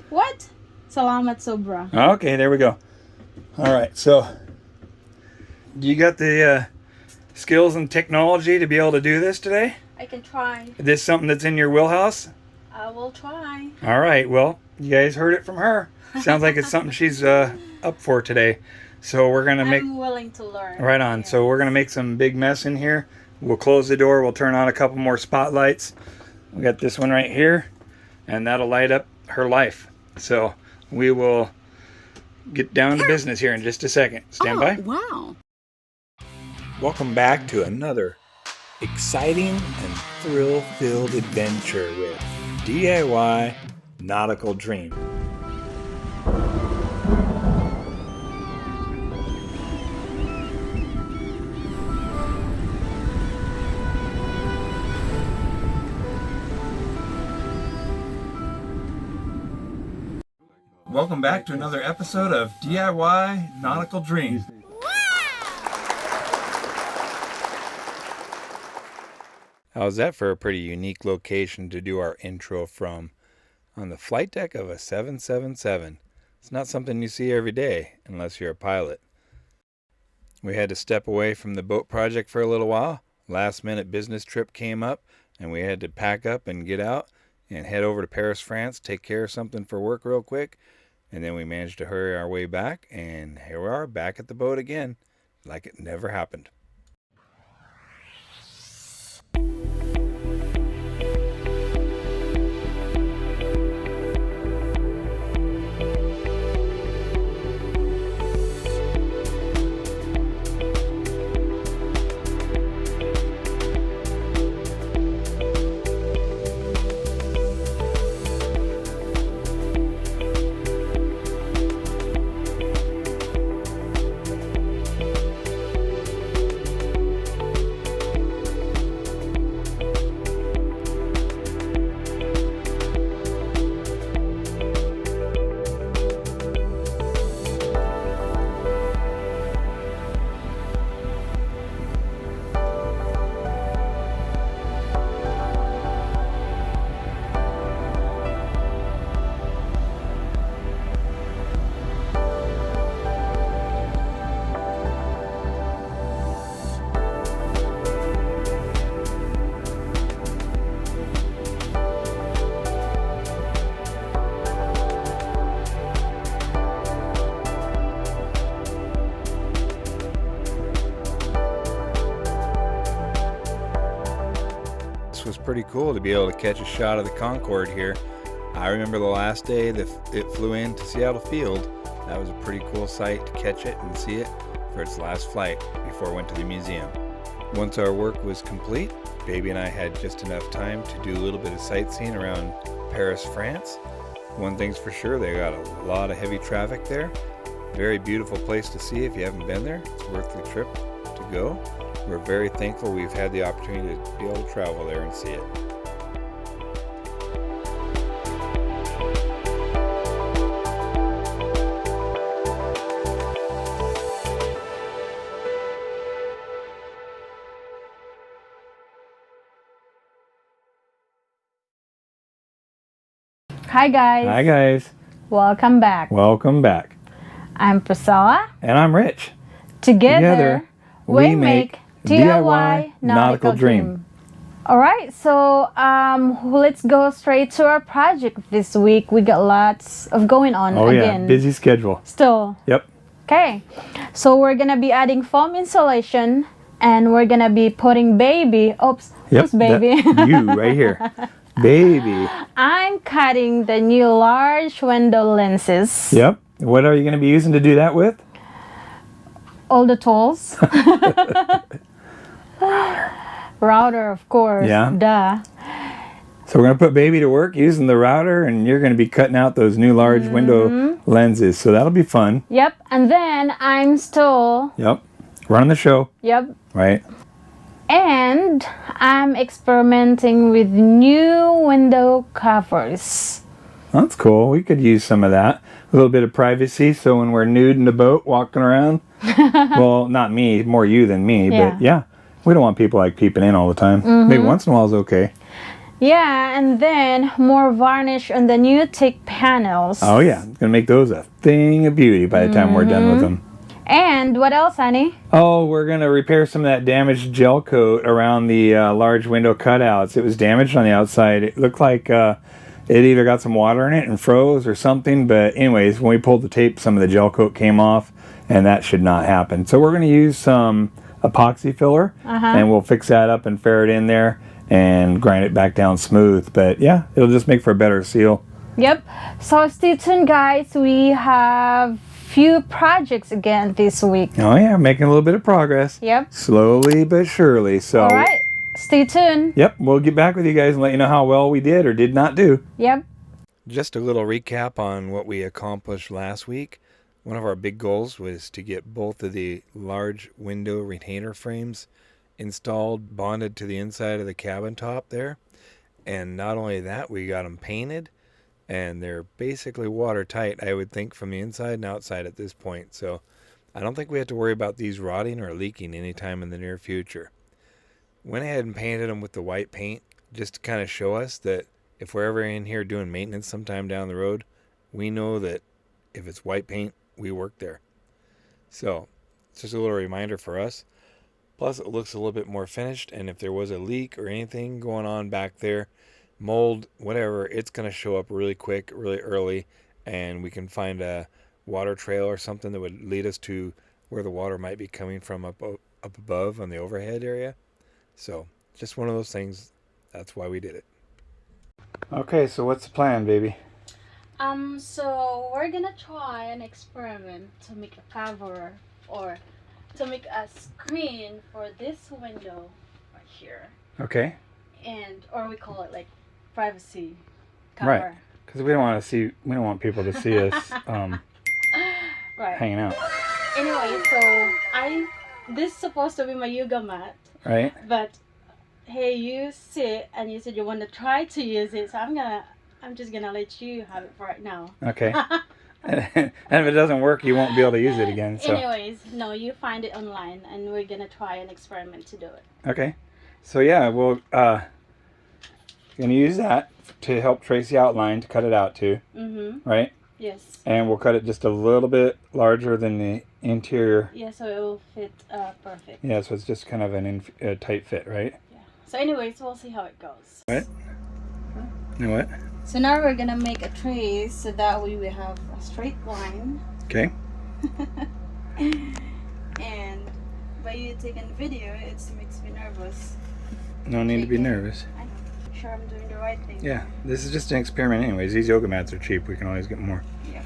What? Salamat sobra. Okay, there we go. All right, so you got the skills and technology to be able to do this today? I can try. Is this something that's in your wheelhouse? I will try. All right, well, you guys heard it from her. Sounds like it's something she's up for today. So we're gonna make. I'm willing to learn. Right on. So we're gonna make some big mess in here. We'll close the door. We'll turn on a couple more spotlights. We got this one right here, and that'll light up her life. So we will get down to business here in just a second. Stand by. Wow. Welcome back to another exciting and thrill-filled adventure with DIY Nautical Dream. Welcome back to another episode of DIY Nautical Dream. How's that for a pretty unique location to do our intro from? On the flight deck of a 777. It's not something you see every day unless you're a pilot. We had to step away from the boat project for a little while. Last minute business trip came up and we had to pack up and get out and head over to Paris, France, take care of something for work real quick. And then we managed to hurry our way back, and here we are back at the boat again, like it never happened. Was pretty cool to be able to catch a shot of the Concorde here. I remember the last day that it flew into Seattle Field. That was a pretty cool sight to catch it and see it for its last flight before it went to the museum. Once our work was complete, Baby and I had just enough time to do a little bit of sightseeing around Paris, France. One thing's for sure, they got a lot of heavy traffic there. Very beautiful place to see if you haven't been there. It's worth the trip to go. We're very thankful we've had the opportunity to be able to travel there and see it. Hi guys. Hi guys. Welcome back. Welcome back. I'm Priscilla. And I'm Rich. Together we make DIY Nautical Dream. Alright, so let's go straight to our project this week. We got lots of going on again. Yeah, busy schedule. Still. Yep. Okay, so we're gonna be adding foam insulation and we're gonna be putting Baby. Oops, Yep, who's Baby? You right here. Baby. I'm cutting the new large window lenses. Yep. What are you going to be using to do that with? All the tools. Router, of course. Yeah. Duh. So we're going to put Baby to work using the router, and you're going to be cutting out those new large window lenses. So that'll be fun. Yep. And then I'm still... Yep. Running the show. Yep. Right. And I'm experimenting with new window covers. That's cool. We could use some of that. A little bit of privacy, so when we're nude in the boat walking around, well, not me, more you than me, but yeah, we don't want people like peeping in all the time. Maybe once in a while is okay. Yeah, and then more varnish on the new thick panels. Oh yeah, it's gonna make those a thing of beauty by the time we're done with them. And what else, honey? Oh, we're gonna repair some of that damaged gel coat around the large window cutouts. It was damaged on the outside. It looked like it either got some water in it and froze or something. But anyways, when we pulled the tape, some of the gel coat came off, and that should not happen. So we're gonna use some epoxy filler, and we'll fix that up and ferret in there and grind it back down smooth. But yeah, it'll just make for a better seal. Yep. So stay tuned, guys. We have few projects again this week. Oh yeah, making a little bit of progress. Yep. Slowly but surely. So. All right. Stay tuned. Yep, we'll get back with you guys and let you know how well we did or did not do. Yep. Just a little recap on what we accomplished last week. One of our big goals was to get both of the large window retainer frames installed, bonded to the inside of the cabin top there. And not only that, we got them painted, and they're basically watertight, I would think, from the inside and outside at this point. So I don't think we have to worry about these rotting or leaking anytime in the near future. Went ahead and painted them with the white paint just to kind of show us that if we're ever in here doing maintenance sometime down the road, we know that if it's white paint, we work there. So it's just a little reminder for us. Plus, it looks a little bit more finished, and if there was a leak or anything going on back there, mold, whatever, it's going to show up really quick, really early, and we can find a water trail or something that would lead us to where the water might be coming from up above on the overhead area. So, just one of those things. That's why we did it. Okay, so what's the plan, baby? So we're gonna try an experiment to make a cover or to make a screen for this window right here. Okay. And or we call it like privacy cover. Right. Because we don't want people to see us right. hanging out. Anyway, so this is supposed to be my yoga mat. Right. But hey, you sit and you said you want to try to use it, so I'm just gonna let you have it for right now. Okay. And if it doesn't work, you won't be able to use it again. So. Anyways, no, you find it online, and we're gonna try an experiment to do it. Okay. So yeah, we'll gonna use that to help trace the outline to cut it out to. Right. Yes. And we'll cut it just a little bit larger than the interior. Yeah, so it will fit perfect. Yeah, so it's just kind of a tight fit, right? Yeah. So anyways, we'll see how it goes. What? You know what? So now we're gonna make a trace so that way we have a straight line. Okay. And by you taking video, it makes me nervous. No need to be nervous. I'm sure I'm doing the right thing. Yeah, this is just an experiment anyways. These yoga mats are cheap. We can always get more. Yeah.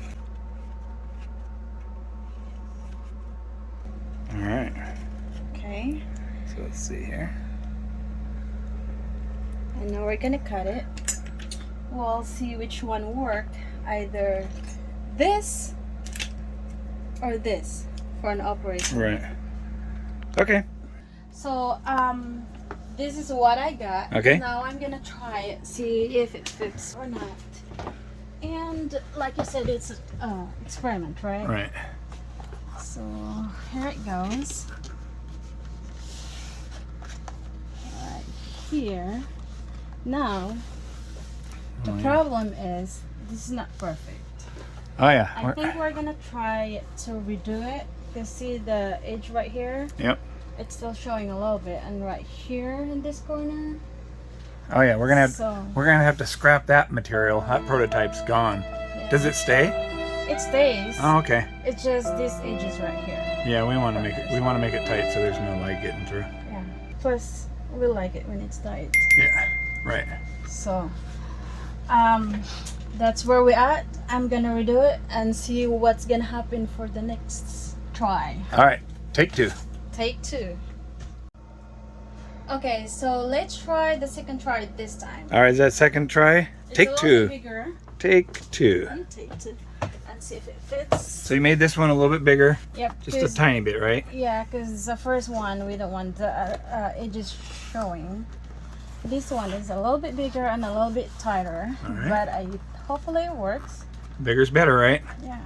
Alright. Okay. So let's see here. And now we're gonna cut it. We'll see which one worked. Either this or this for an operation. Right. Okay. So this is what I got. Okay. Now I'm gonna try it, see if it fits or not. And like you said, it's an experiment, right? Right. So here it goes. Right here. Now the problem is this is not perfect. Oh yeah. I think we're gonna try to redo it. You can see the edge right here. Yep. It's still showing a little bit, and right here in this corner. Oh yeah, we're gonna have to scrap that material. That prototype's gone. Yeah. Does it stay? It stays. Oh, okay. It's just these edges right here. Yeah, we want to make it tight so there's no light getting through. Yeah. Plus, we like it when it's tight. Yeah. Right. So, that's where we're at. I'm gonna redo it and see what's gonna happen for the next try. All right. Take two. Take two. Okay, so let's try the second try this time. All right, is that second try? Take two. Bigger. Take two. And take two. And see if it fits. So you made this one a little bit bigger? Yep. Just a tiny bit, right? Yeah, because the first one we don't want the edges showing. This one is a little bit bigger and a little bit tighter. All right. But hopefully it works. Bigger's better, right? Yeah.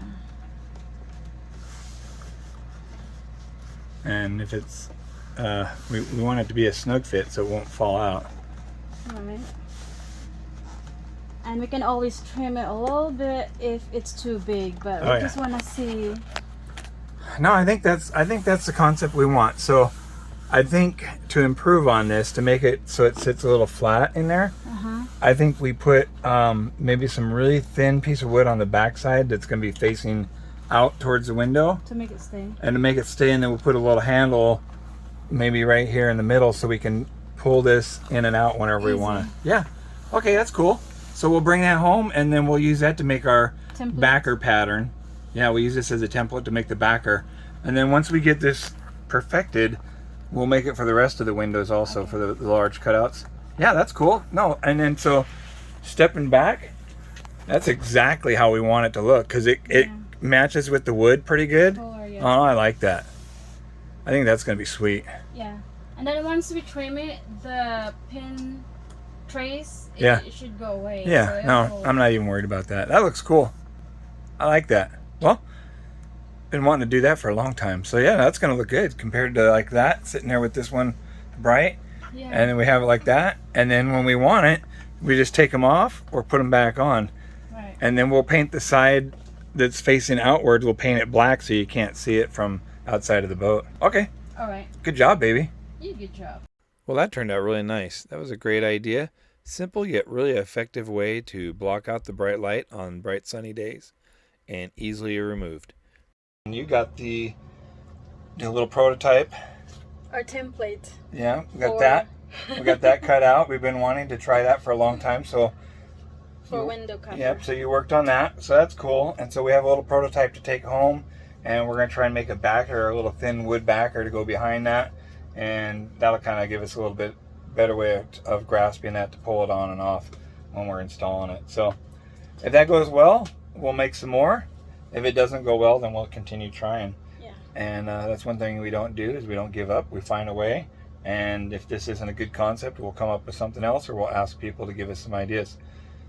And if it's, we want it to be a snug fit so it won't fall out. Alright. And we can always trim it a little bit if it's too big, but we just want to see. No, I think that's the concept we want. So I think to improve on this, to make it so it sits a little flat in there, I think we put maybe some really thin piece of wood on the back side that's going to be facing out towards the window. To make it stay. And to make it stay, and then we'll put a little handle maybe right here in the middle so we can pull this in and out whenever we want it. Yeah. Okay, that's cool. So we'll bring that home, and then we'll use that to make our backer pattern. Yeah, we'll use this as a template to make the backer. And then once we get this perfected, we'll make it for the rest of the windows also, for the large cutouts. Yeah, that's cool. No, and then so stepping back, that's exactly how we want it to look, because it matches with the wood pretty good. Oh, I like that. I think that's going to be sweet. Yeah. And then once we trim it, the pin trace, it should go away. Yeah, so no, I'm not even worried about that. That looks cool. I like that. Well, been wanting to do that for a long time. So yeah, that's going to look good compared to like that, sitting there with this one bright. Yeah. And then we have it like that. And then when we want it, we just take them off or put them back on. Right. And then we'll paint the side that's facing outward. We'll paint it black so you can't see it from outside of the boat. Okay. All right. Good job, baby. Good job. Well, that turned out really nice. That was a great idea. Simple yet really effective way to block out the bright light on bright sunny days, and easily removed. You got the little prototype. Our template. Yeah, we got that. We got that cut out. We've been wanting to try that for a long time. So for window cover. Yep, so you worked on that. So that's cool. And so we have a little prototype to take home, and we're going to try and make a backer, a little thin wood backer to go behind that. And that'll kind of give us a little bit better way of grasping that to pull it on and off when we're installing it. So if that goes well, we'll make some more. If it doesn't go well, then we'll continue trying. Yeah. And that's one thing we don't do, is we don't give up. We find a way. And if this isn't a good concept, we'll come up with something else, or we'll ask people to give us some ideas.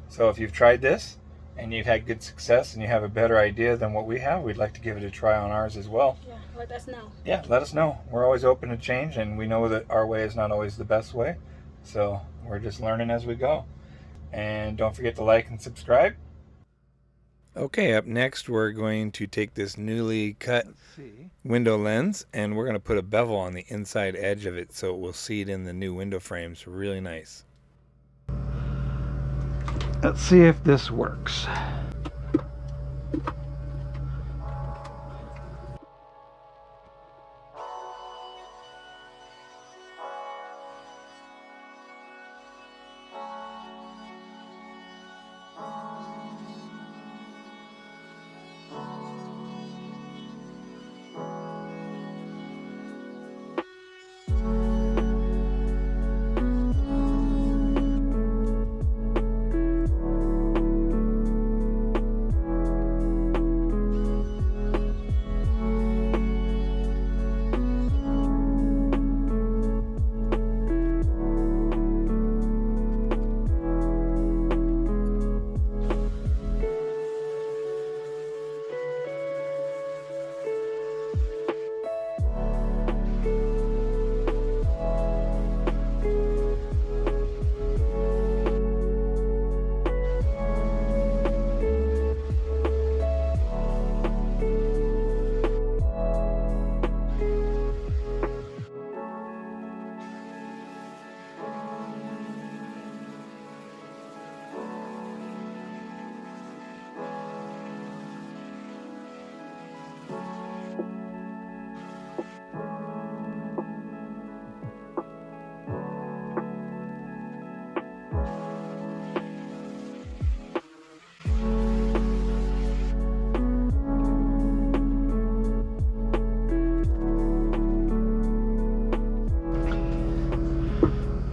So if you've tried this and you've had good success and you have a better idea than what we have, we'd like to give it a try on ours as well. Yeah, let us know. Yeah, let us know. We're always open to change, and we know that our way is not always the best way. So we're just learning as we go. And don't forget to like and subscribe. Okay, up next we're going to take this newly cut window lens, and we're going to put a bevel on the inside edge of it so it will seat in the new window frames really nice. Let's see if this works.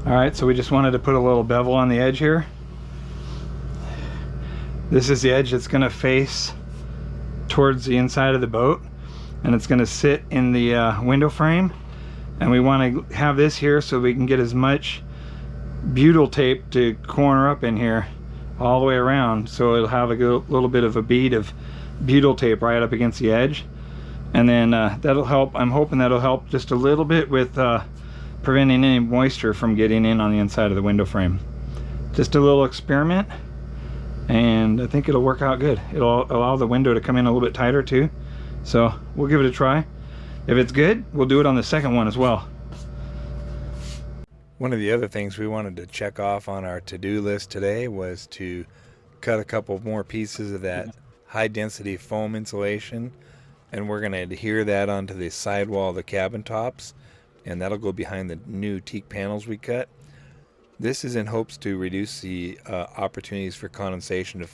Alright, so we just wanted to put a little bevel on the edge here. This is the edge that's going to face towards the inside of the boat, and it's going to sit in the window frame. And we want to have this here so we can get as much butyl tape to corner up in here all the way around, so it'll have a little bit of a bead of butyl tape right up against the edge. And then that'll help. I'm hoping that'll help just a little bit with preventing any moisture from getting in on the inside of the window frame. Just a little experiment, and I think it'll work out good. It'll allow the window to come in a little bit tighter too. So we'll give it a try. If it's good, we'll do it on the second one as well. One of the other things we wanted to check off on our to-do list today was to cut a couple more pieces of that high density foam insulation, and we're going to adhere that onto the sidewall of the cabin tops, and that'll go behind the new teak panels we cut. This is in hopes to reduce the opportunities for condensation to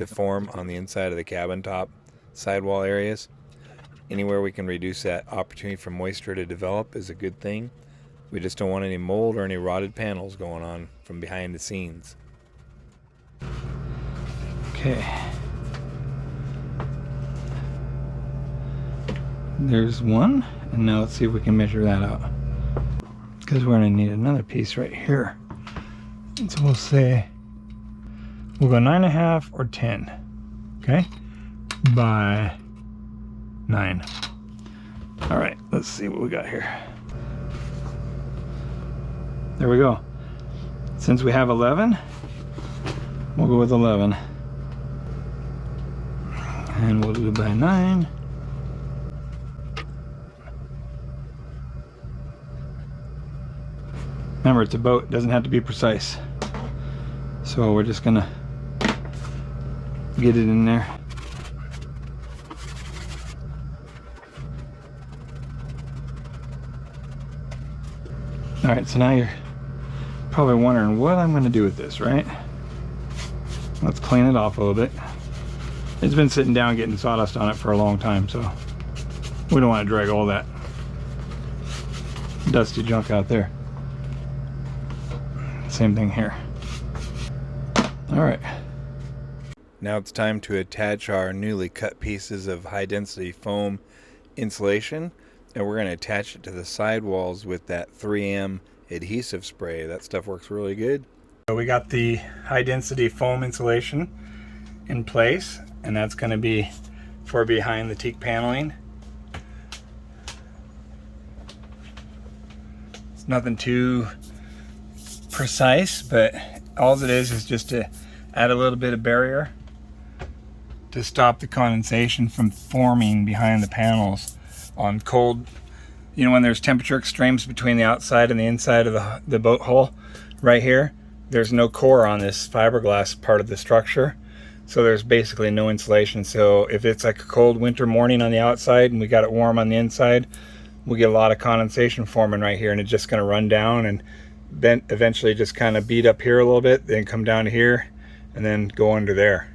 form on the inside of the cabin top sidewall areas. Anywhere we can reduce that opportunity for moisture to develop is a good thing. We just don't want any mold or any rotted panels going on from behind the scenes. Okay. There's one, and now let's see if we can measure that out. Because we're going to need another piece right here. And so we'll say, we'll go 9.5 or 10. Okay? By 9. All right, let's see what we got here. There we go. Since we have 11, we'll go with 11. And we'll do it by 9. Remember, it's a boat, it doesn't have to be precise. So we're just gonna get it in there. All right, so now you're probably wondering what I'm gonna do with this, right? Let's clean it off a little bit. It's been sitting down getting sawdust on it for a long time, so we don't want to drag all that dusty junk out there. Same thing here. All right. Now it's time to attach our newly cut pieces of high density foam insulation, and we're going to attach it to the sidewalls with that 3M adhesive spray. That stuff works really good. So we got the high density foam insulation in place, and that's going to be for behind the teak paneling. It's nothing too precise, but all it is just to add a little bit of barrier to stop the condensation from forming behind the panels on cold, you know, when there's temperature extremes between the outside and the inside of the boat hull. Right here, there's no core on this fiberglass part of the structure, so there's basically no insulation. So if it's like a cold winter morning on the outside and we got it warm on the inside, we get a lot of condensation forming right here, and it's just going to run down and then eventually just kind of beat up here a little bit, then come down to here, and then go under there.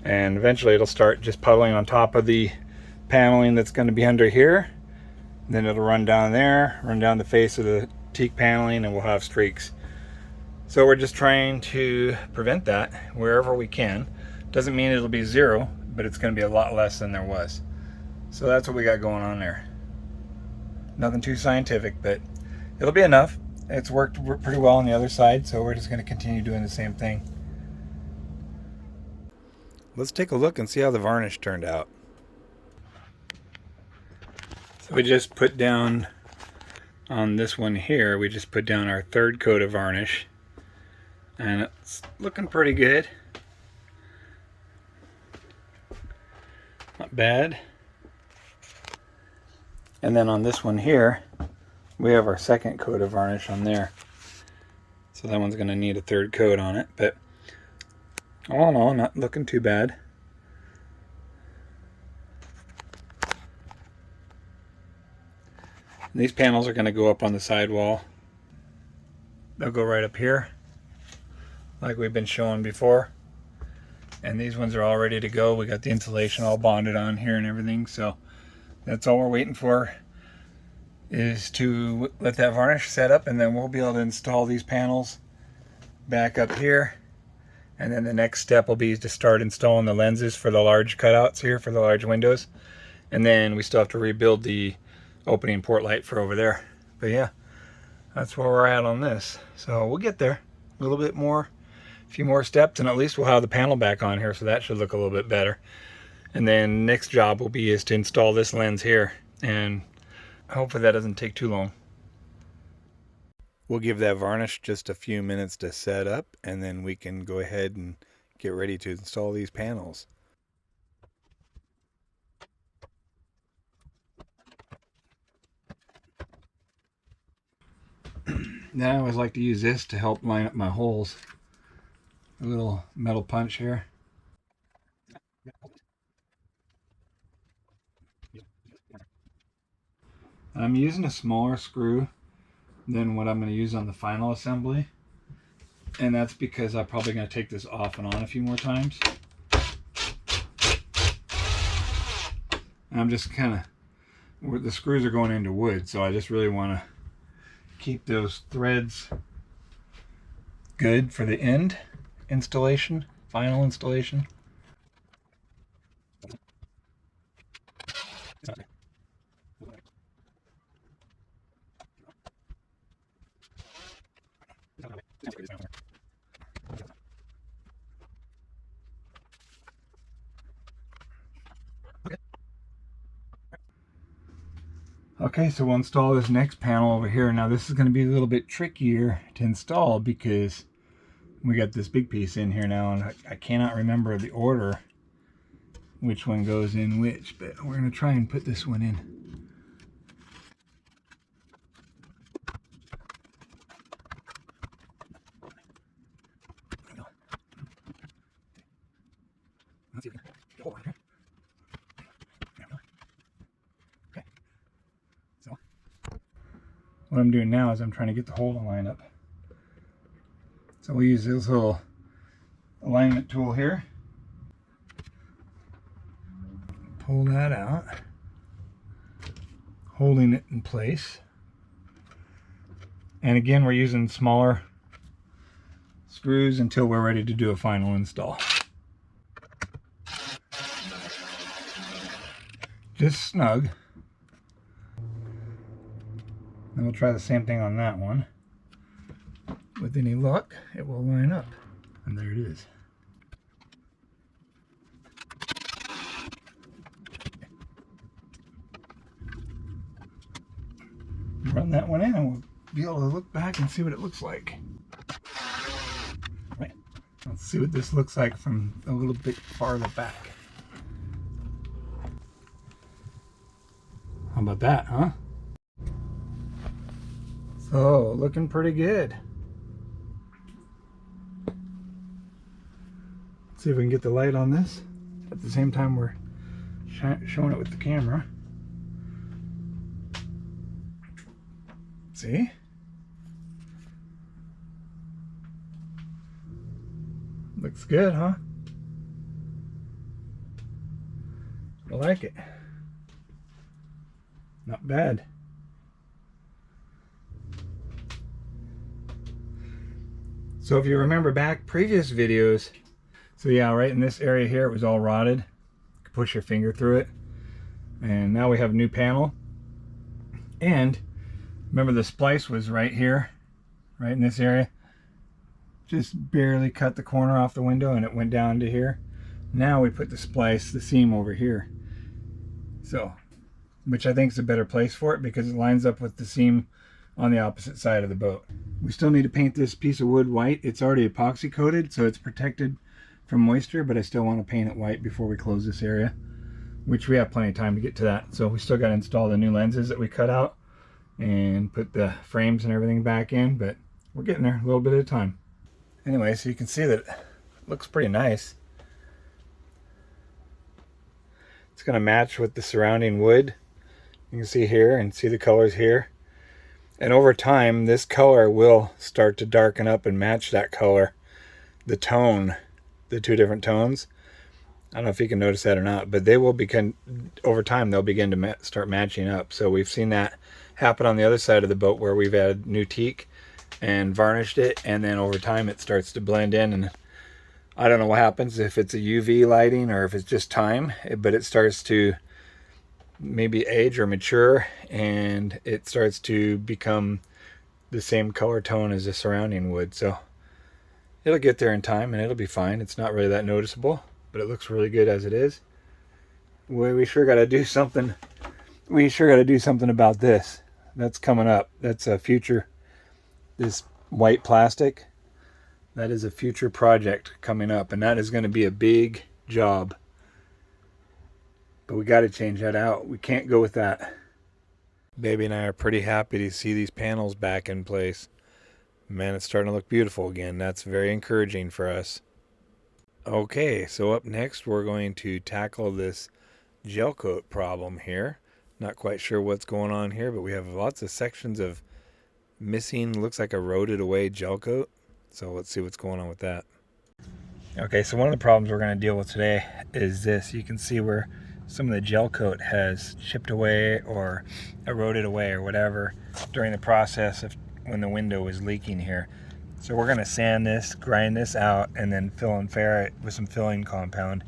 And eventually it'll start just puddling on top of the paneling that's going to be under here. Then it'll run down there, run down the face of the teak paneling, and we'll have streaks. So we're just trying to prevent that wherever we can. Doesn't mean it'll be zero, but it's going to be a lot less than there was. So that's what we got going on there. Nothing too scientific, but it'll be enough. It's worked pretty well on the other side, so we're just going to continue doing the same thing. Let's take a look and see how the varnish turned out. So we just put down on this one here, we just put down our third coat of varnish, and it's looking pretty good. Not bad. And then on this one here, we have our second coat of varnish on there. So that one's going to need a third coat on it, but all in all, not looking too bad. And these panels are going to go up on the sidewall. They'll go right up here, like we've been showing before. And these ones are all ready to go. We got the insulation all bonded on here and everything, so that's all we're waiting for, is to let that varnish set up, and then we'll be able to install these panels back up here. And then the next step will be to start installing the lenses for the large cutouts here for the large windows. And then we still have to rebuild the opening port light for over there. But yeah, that's where we're at on this. So we'll get there. A little bit more, a few more steps, and at least we'll have the panel back on here, so that should look a little bit better. And then next job will be is to install this lens here, and hopefully that doesn't take too long. We'll give that varnish just a few minutes to set up, and then we can go ahead and get ready to install these panels. Now I always like to use this to help line up my holes. A little metal punch here. I'm using a smaller screw than what I'm going to use on the final assembly. And that's because I'm probably going to take this off and on a few more times. And I'm just kind of, the screws are going into wood, so I just really want to keep those threads good for the end installation, final installation. Okay, so we'll install this next panel over here. Now this is going to be a little bit trickier to install because we got this big piece in here now, and I cannot remember the order which one goes in which, but we're going to try and put this one in. Okay, so what I'm doing now is I'm trying to get the hole to line up. So we use this little alignment tool here. Pull that out, holding it in place. And again, we're using smaller screws until we're ready to do a final install. Just snug. Then we'll try the same thing on that one. With any luck, it will line up. And there it is. Run that one in and we'll be able to look back and see what it looks like. Right. Let's see what this looks like from a little bit farther back. How about that, huh? So, looking pretty good. Let's see if we can get the light on this. At the same time we're showing it with the camera. See? Looks good, huh? I like it. Not bad. So if you remember back previous videos, so yeah, right in this area here, it was all rotted. You could push your finger through it. And now we have a new panel. And remember the splice was right here, right in this area. Just barely cut the corner off the window and it went down to here. Now we put the splice, the seam over here. So, which I think is a better place for it because it lines up with the seam on the opposite side of the boat. We still need to paint this piece of wood white. It's already epoxy coated, so it's protected from moisture, but I still want to paint it white before we close this area, which we have plenty of time to get to that. So we still got to install the new lenses that we cut out and put the frames and everything back in, but we're getting there a little bit at a time. Anyway, so you can see that it looks pretty nice. It's going to match with the surrounding wood. You can see here and see the colors here. And over time, this color will start to darken up and match that color, the tone, the two different tones. I don't know if you can notice that or not, but they will begin, over time, they'll begin to start matching up. So we've seen that happen on the other side of the boat where we've added new teak and varnished it, and then over time it starts to blend in. And I don't know what happens, if it's a UV lighting or if it's just time, but it starts to maybe age or mature, and it starts to become the same color tone as the surrounding wood. So it'll get there in time and it'll be fine. It's not really that noticeable, but it looks really good as it is. We sure got to do something. We sure got to do something about this. That's coming up. That's a future. This white plastic. That is a future project coming up, and that is going to be a big job. But we got to change that out. We can't go with that. Baby and I are pretty happy to see these panels back in place. Man, it's starting to look beautiful again. That's very encouraging for us. Okay, so up next we're going to tackle this gel coat problem here. Not quite sure what's going on here, but we have lots of sections of missing, looks like eroded away gel coat. So let's see what's going on with that. Okay, so one of the problems we're going to deal with today is this. You can see where some of the gel coat has chipped away or eroded away or whatever during the process of when the window was leaking here. So we're going to sand this, grind this out, and then fill and ferret with some filling compound.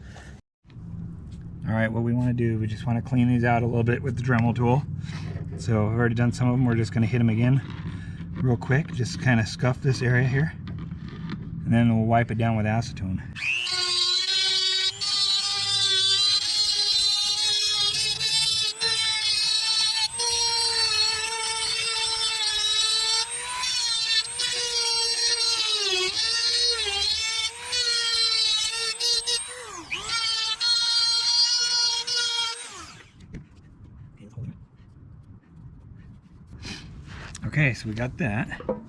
All right, what we want to do, we just want to clean these out a little bit with the Dremel tool. So I've already done some of them. We're just going to hit them again real quick. Just kind of scuff this area here, and then we'll wipe it down with acetone. Okay, so we got that. All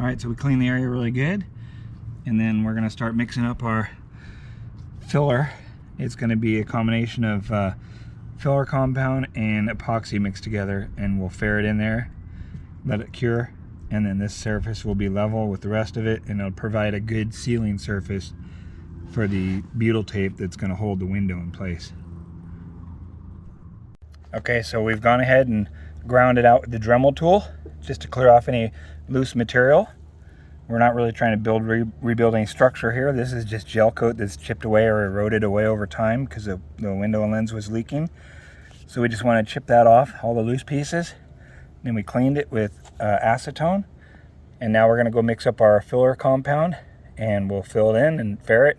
right, so we clean the area really good, and then we're going to start mixing up our filler. It's going to be a combination of filler compound and epoxy mixed together, and we'll ferret in there, let it cure, and then this surface will be level with the rest of it, and it'll provide a good sealing surface for the butyl tape that's going to hold the window in place. Okay, so we've gone ahead and ground it out with the Dremel tool just to clear off any loose material. We're not really trying to rebuild any structure here. This is just gel coat that's chipped away or eroded away over time because the window lens was leaking. So we just want to chip that off, all the loose pieces. Then we cleaned it with acetone, and now we're going to go mix up our filler compound, and we'll fill it in and ferret,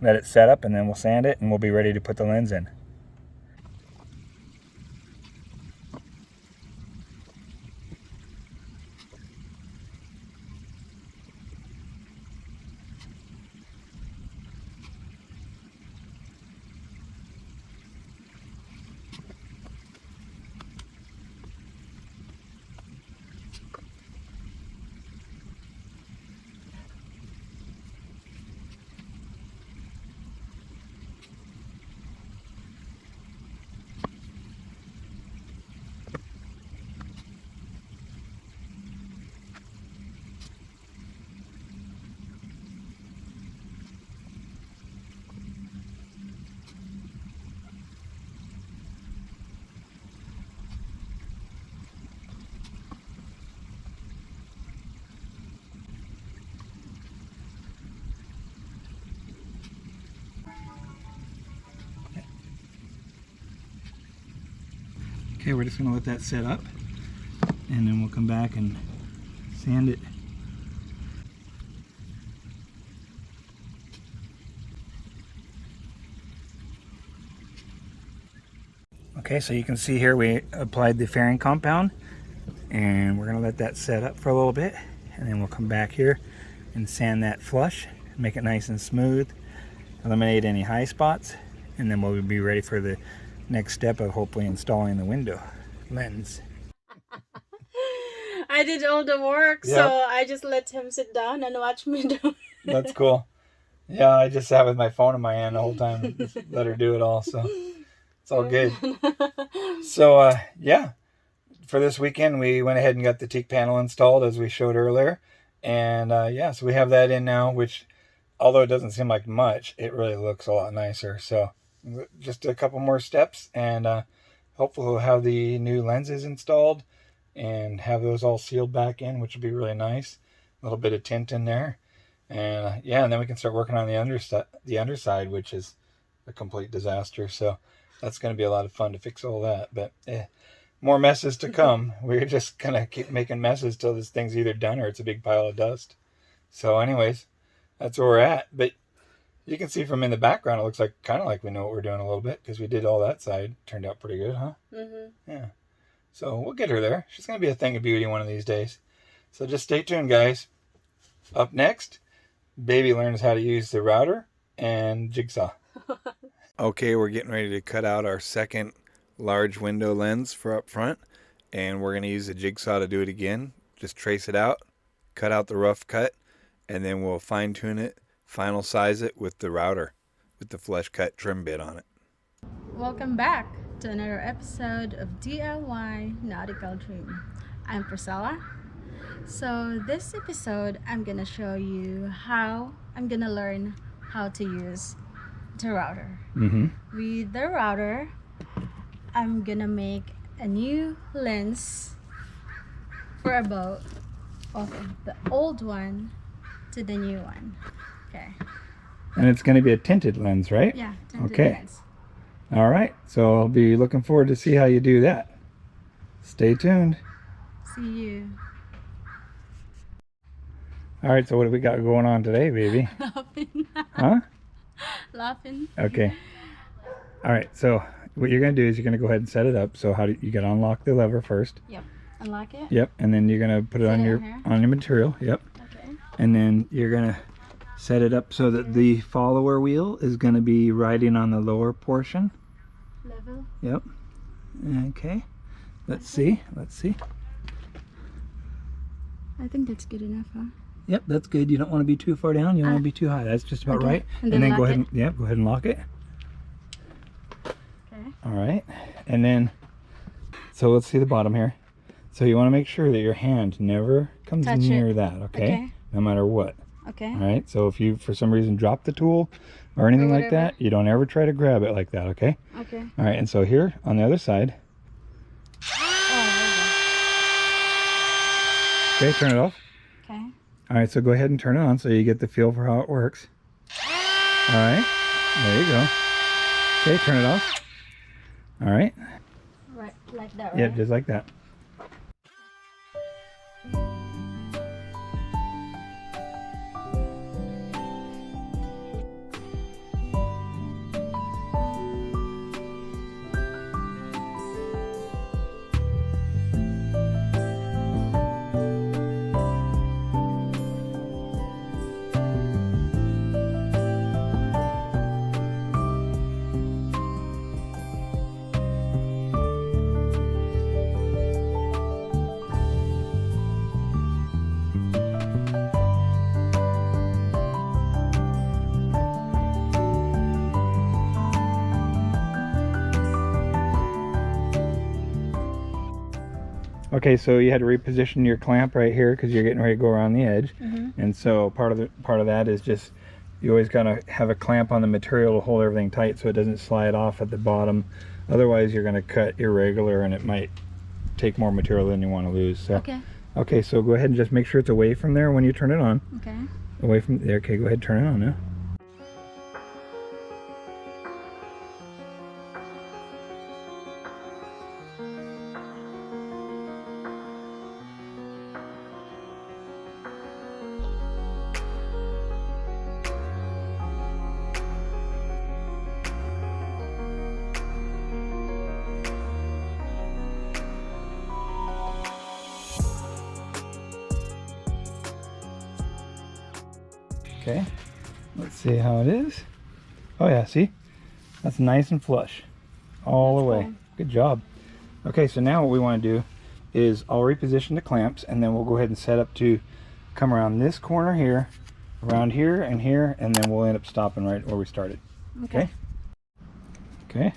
let it set up, and then we'll sand it, and we'll be ready to put the lens in. Okay, we're just going to let that set up, and then we'll come back and sand it. Okay, so you can see here we applied the fairing compound, and we're going to let that set up for a little bit, and then we'll come back here and sand that flush, make it nice and smooth, eliminate any high spots, and then we'll be ready for the next step of hopefully installing the window lens. I did all the work, Yep. so I just let him sit down and watch me do it. That's cool. Yeah, I just sat with my phone in my hand the whole time, just let her do it all, so it's all good. So yeah, for this weekend we went ahead and got the teak panel installed as we showed earlier, and yeah, so we have that in now, which although it doesn't seem like much, it really looks a lot nicer. So just a couple more steps, and hopefully we'll have the new lenses installed and have those all sealed back in, which will be really nice. A little bit of tint in there, and yeah, and then we can start working on the underside, which is a complete disaster. So that's going to be a lot of fun to fix all that, but more messes to come. We're just gonna keep making messes till this thing's either done or it's a big pile of dust. So anyways, that's where we're at. But You can see from in the background, it looks like kind of like we know what we're doing a little bit because we did all that side. Turned out pretty good, huh? Mm-hmm. Yeah. So we'll get her there. She's going to be a thing of beauty one of these days. So just stay tuned, guys. Up next, Baby learns how to use the router and jigsaw. Okay, we're getting ready to cut out our second large window lens for up front. And we're going to use the jigsaw to do it again. Just trace it out, cut out the rough cut, and then we'll fine tune it, final size it with the router, with the flush cut trim bit on it. Welcome back to another episode of DIY Nautical Dream. I'm Priscilla. So this episode, I'm gonna show you how I'm gonna learn how to use the router. With the router, I'm gonna make a new lens for a boat of the old one to the new one. Okay. And it's going to be a tinted lens, right? Yeah, tinted okay. lens. All right. So I'll be looking forward to see how you do that. Stay tuned. See you. All right. So what do we got going on today, baby? Laughing. Huh? Laughing. Okay. All right. So what you're going to do is you're going to go ahead and set it up. So how do you got to unlock the lever first? Yep. Unlock it. Yep. And then you're going to put it on your material. Yep. Okay. And then you're going to set it up so that the follower wheel is going to be riding on the lower portion. Level. Yep. Okay. Let's see. Let's see. I think that's good enough, huh? Yep, that's good. You don't want to be too far down. You don't want to be too high. That's just about okay. right. And then go ahead. it? Go ahead and lock it. Okay. All right. And then, so let's see the bottom here. So you want to make sure that your hand never comes near that. Okay? No matter what. Okay. All right. So if you, for some reason, drop the tool or anything like that, you don't ever try to grab it like that. Okay? Okay. All right. And so here on the other side. Okay. Turn it off. Okay. All right. So go ahead and turn it on so you get the feel for how it works. All right. There you go. Okay. Turn it off. All right. Right. Like that, right? Yep. Just like that. Okay, so you had to reposition your clamp right here because you're getting ready to go around the edge. And so part of that is just you always gotta have a clamp on the material to hold everything tight so it doesn't slide off at the bottom. Otherwise you're gonna cut irregular and it might take more material than you want to lose. So okay, so go ahead and just make sure it's away from there when you turn it on. Okay. Away from there. Okay, go ahead and turn it on now. Okay, let's see how it is. Oh yeah, see? That's nice and flush all the way. Cool. Good job. Okay, so now what we want to do is I'll reposition the clamps and then we'll go ahead and set up to come around this corner here, around here, and then we'll end up stopping right where we started. Okay? Okay.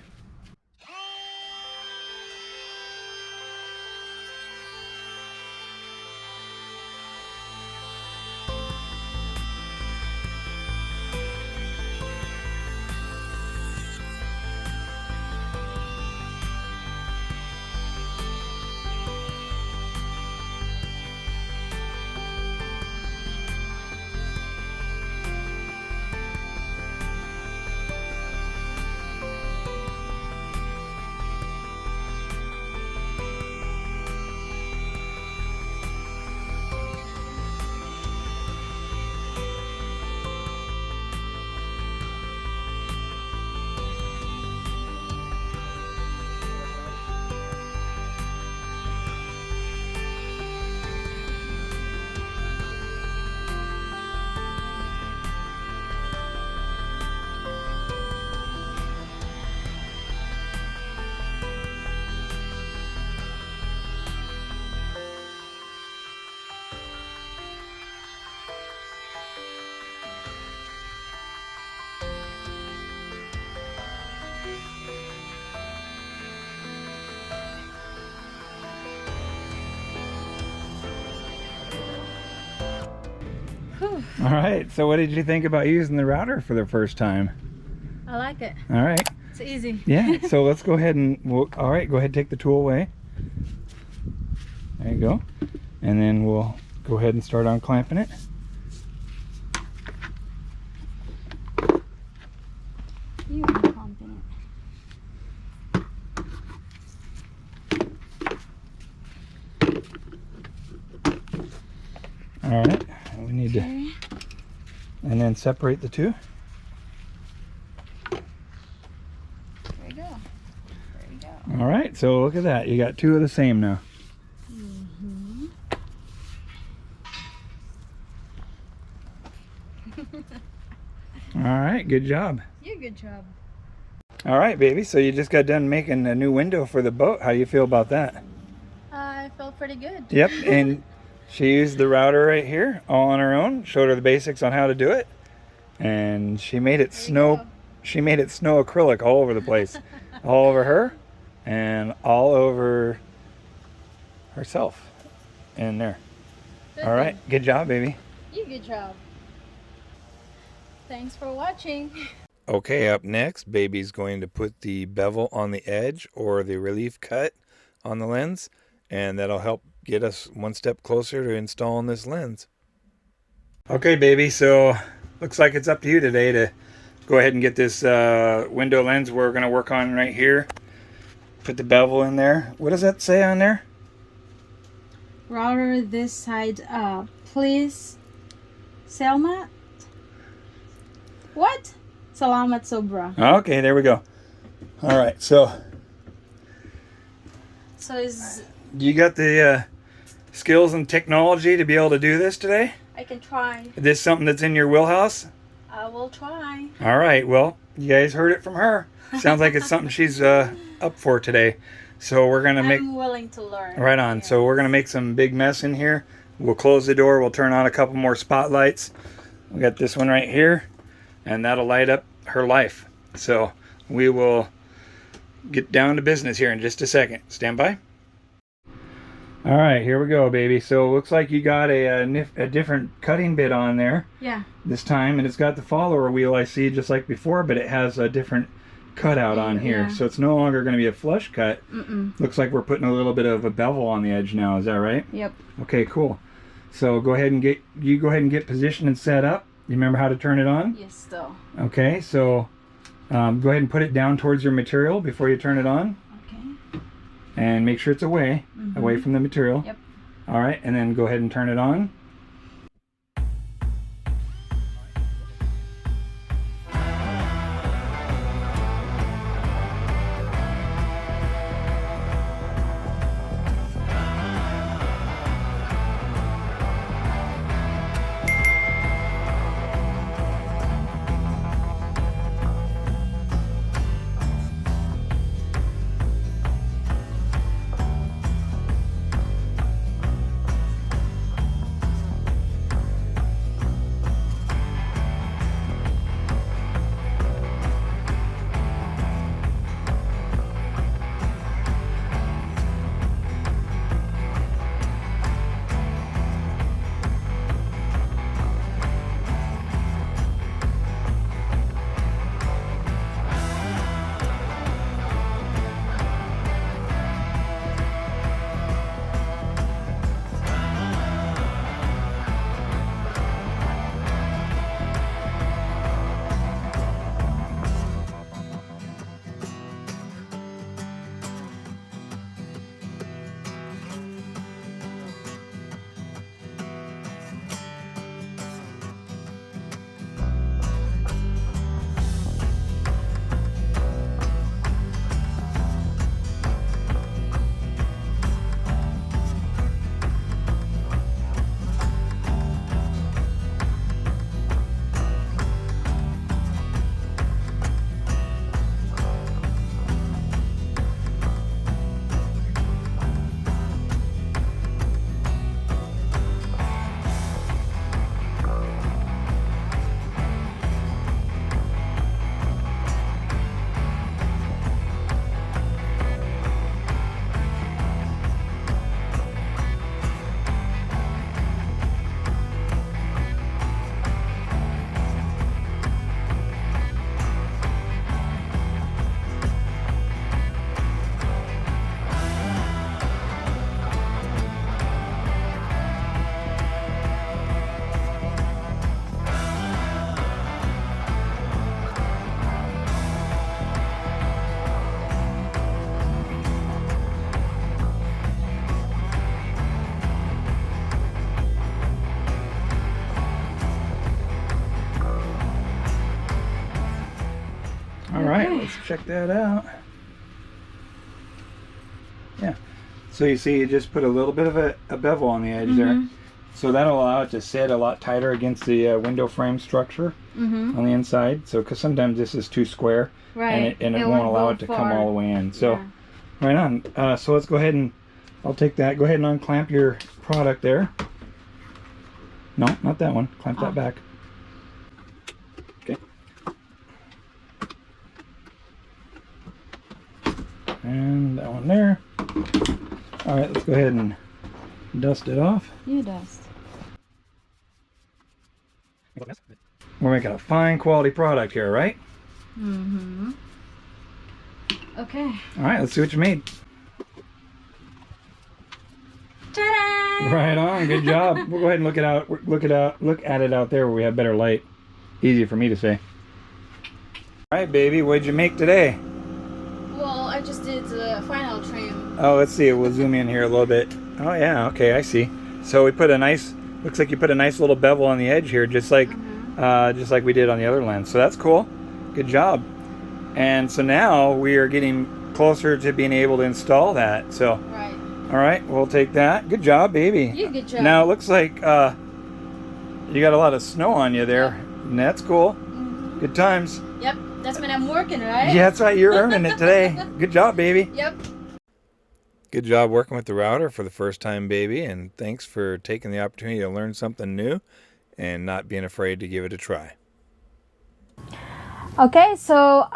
Whew. All right, so what did you think about using the router for the first time? I like it. All right. It's easy. Yeah, so let's go ahead and, all right, go ahead and take the tool away. There you go. And then we'll go ahead and start unclamping it. You unclamping it. All right, we need to, and then separate the two. There we go. There we go. All right, so look at that. You got two of the same now. All right, good job. You good job. All right, baby, so you just got done making a new window for the boat. How do you feel about that? I felt pretty good. Yep, and she used the router right here all on her own, showed her the basics on how to do it, and she made it snow acrylic all over the place. All over her and all over herself in there. All right, good job, baby. You good job. Thanks for watching. Okay, up next, baby's going to put the bevel on the edge or the relief cut on the lens, and that'll help get us one step closer to installing this lens. Okay, baby, so looks like it's up to you today to go ahead and get this window lens we're going to work on right here. Put the bevel in there. What does that say on there? Router this side up, please. Selma? What? Salamat sobra. Okay, there we go. All right, so is you got the skills and technology to be able to do this today? I can try. Is this something that's in your wheelhouse? I will try. All right, well, you guys heard it from her. Sounds like it's something she's up for today. So we're gonna I'm willing to learn. right on. So we're gonna make some big mess in here. We'll close the door. We'll turn on a couple more spotlights. We got this one right here, and that'll light up her life. So we will get down to business here in just a second. Stand by. All right, here we go, baby. So it looks like you got a different cutting bit on there. Yeah. This time, and it's got the follower wheel I see just like before, but it has a different cutout on here. Yeah. So it's no longer going to be a flush cut. Mm-mm. Looks like we're putting a little bit of a bevel on the edge now. Is that right? Yep. Okay, cool. So go ahead and get positioned and set up. You remember how to turn it on? Yes, still. Okay, so go ahead and put it down towards your material before you turn it on. Okay. And make sure it's away from the material. Yep. All right, and then go ahead and turn it on. check that out. Yeah. So you see, you just put a little bit of a bevel on the edge there. So that'll allow it to sit a lot tighter against the window frame structure on the inside. So, because sometimes this is too square, right, and it won't allow it to come all the way in. So, right on. So let's go ahead and, I'll take that. Go ahead and unclamp your product there. No, not that one. Clamp that back. Okay. And that one there. All right, let's go ahead and dust it off. You dust. We're making a fine quality product here, right? Okay. All right, let's see what you made. Ta-da! Right on, good job. We'll go ahead and look at it out there where we have better light. Easy for me to say. All right, baby, what'd you make today? Well, I just did the final trim. Oh, let's see. We'll zoom in here a little bit. Oh yeah, okay, I see. So we put a nice, looks like you put a nice little bevel on the edge here, just like we did on the other lens. So that's cool. Good job. And so now we are getting closer to being able to install that. So, Right. all right, we'll take that. Good job, baby. You good job. Now it looks like you got a lot of snow on you there. And that's cool. Good times. Yep, that's when I'm working, right? Yeah, that's right. You're earning it today. Good job, baby. Yep. Good job working with the router for the first time, baby, and thanks for taking the opportunity to learn something new and not being afraid to give it a try. Okay, so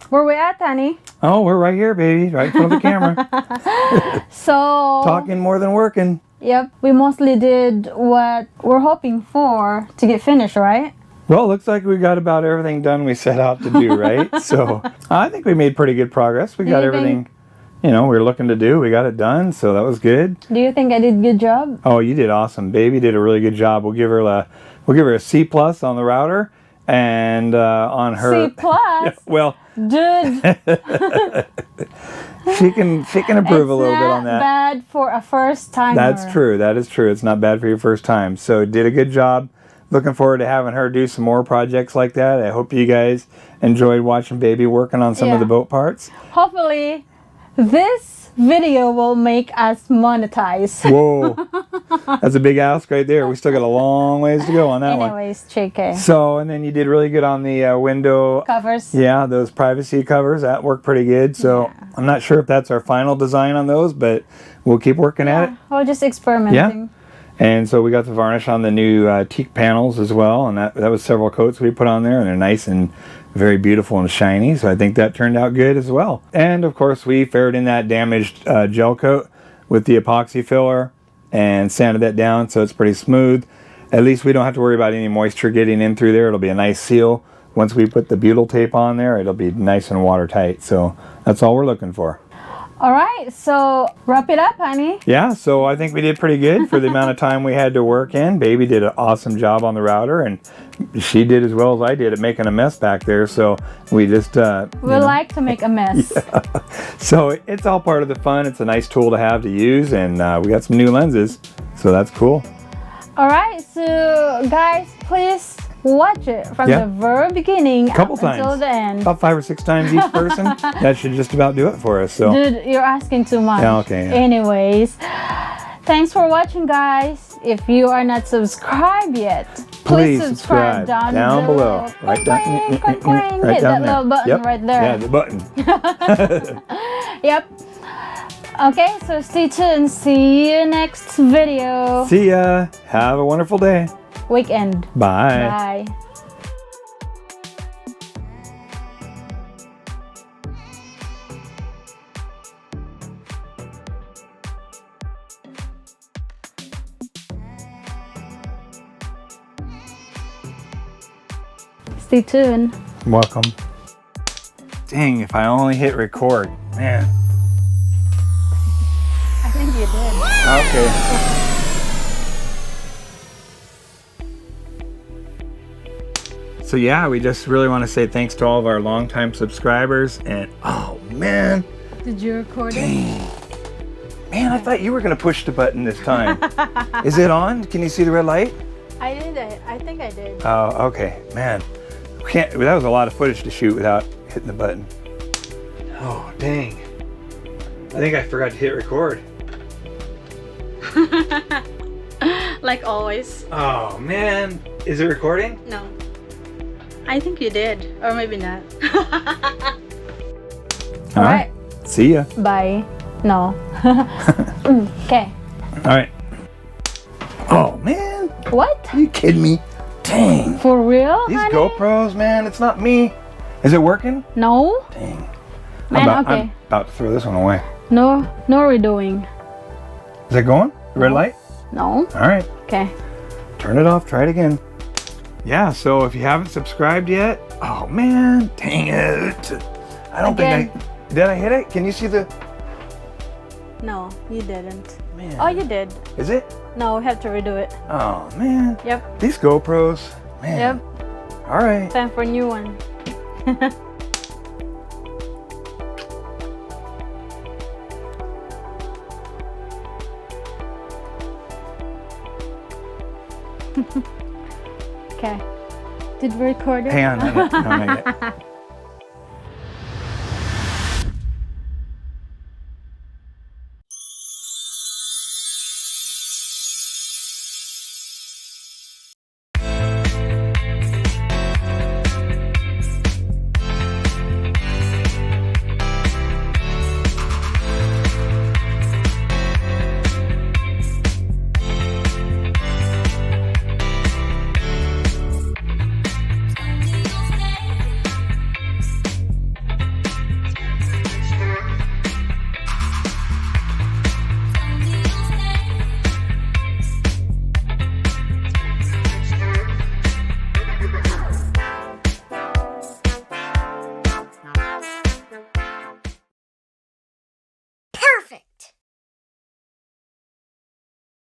where we at, honey? Oh, we're right here, baby, right in front of the camera. So Talking more than working. Yep, we mostly did what we're hoping for to get finished, right? Well, it looks like we got about everything done we set out to do, right? So I think we made pretty good progress. We got everything, you know, we were looking to do. We got it done, so that was good. Do you think I did a good job? Oh, you did awesome. Baby did a really good job. We'll give her a C+ on the router, and on her C+? Yeah, well, dude. she can improve a little bit on that. Bad for a first timer. That's true. That is true. It's not bad for your first time. So did a good job. Looking forward to having her do some more projects like that. I hope you guys enjoyed watching Baby working on some of the boat parts. Hopefully, this video will make us monetize. Whoa. That's a big ask right there. We still got a long ways to go on that one. Anyways, JK. So, and then you did really good on the window Covers. Yeah, those privacy covers. That worked pretty good. So I'm not sure if that's our final design on those, but we'll keep working at it. We're just experimenting. Yeah. And so we got the varnish on the new teak panels as well, and that was several coats we put on there, and they're nice and very beautiful and shiny, so I think that turned out good as well. And of course we ferried in that damaged gel coat with the epoxy filler and sanded that down so it's pretty smooth. At least we don't have to worry about any moisture getting in through there. It'll be a nice seal. Once we put the butyl tape on there, it'll be nice and watertight, so that's all we're looking for. All right, so wrap it up, honey. Yeah, so I think we did pretty good for the amount of time we had to work in. Baby did an awesome job on the router, and she did as well as I did at making a mess back there. So we just... we like to make a mess. So it's all part of the fun. It's a nice tool to have to use, and we got some new lenses, so that's cool. All right, so guys, please watch it from the very beginning couple up times. until the end. About 5 or 6 times each person. That should just about do it for us. So. Dude, you're asking too much. Yeah, okay. Yeah. Anyways, thanks for watching, guys. If you are not subscribed yet, please subscribe down below. Right down, right hit that little button right there. Yeah, the button. Yep. Okay, so stay tuned. See you next video. See ya. Have a wonderful day. Weekend. Bye. Bye. Stay tuned. Welcome. Dang, if I only hit record. Man. I think you did. Okay. So yeah, we just really want to say thanks to all of our longtime subscribers, and oh man. Did you record it? Man, I thought you were going to push the button this time. Is it on? Can you see the red light? I did it. I think I did. Oh, okay. Man, that was a lot of footage to shoot without hitting the button. Oh, dang. I think I forgot to hit record. Like always. Oh, man. Is it recording? No. I think you did. Or maybe not. All right. See ya. Bye. No. Okay. All right. Oh, man. What? Are you kidding me? Dang. For real, These honey? GoPros, man, it's not me. Is it working? No. Dang. Man, I'm okay. about to throw this one away. No redoing. Is it going? Red light? No. All right. Okay. Turn it off. Try it again. Yeah, so if you haven't subscribed yet, oh, man, dang it. I don't think I... Did I hit it? Can you see the... No, you didn't. Man. Oh, you did. Is it? No, we have to redo it. Oh, man. Yep. These GoPros, man. Yep. All right. Time for a new one. Okay. Did we record it? Hang on. Not yet. Perfect!